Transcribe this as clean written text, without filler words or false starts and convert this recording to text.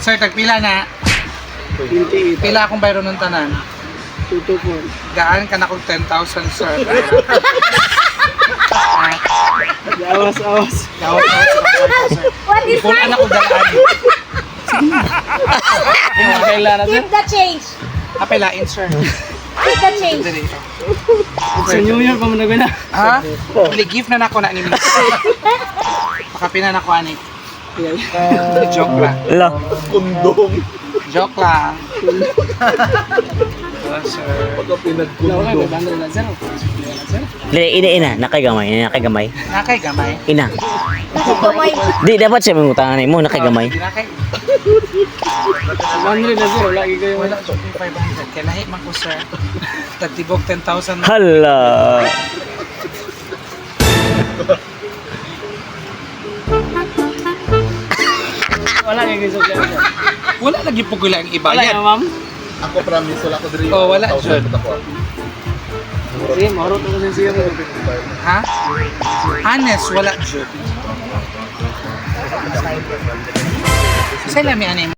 Sir, tagpila na. 28. Pila akong bayro ng tanan. 224. Gaan ka na kong 10,000, sir. Awas. Gawat ako sa sir. What is Ipon that? anak ko galaan. Kailan na sir? Give the change. Apelain, sir. Give the change. Sa New York pa man na. Ha? Gift na nako na ni Minister. Pakapina na ko ani. Joke lang. Ala. Joke lang. Sir. Pinagkundong. Na sir. Ina, nakagamay, nakagamay. Nakay gamay. Ina. Kamay. Di dapat siya mangutangan mo, nakagamay. Nakay. 100 na sir. Lagi kayo Wala 500. Kaya lahi man ko, sir. Tagtibok 10,000. Hala. Wala kayo sir. Wala lagi po ko lang Wala ibayad. na ma'am. Ako promise, wala ko diri. Oh, wala, Jud. Sige, marot ako sa sir. Ha? Honest, wala, Jud. Sila may ano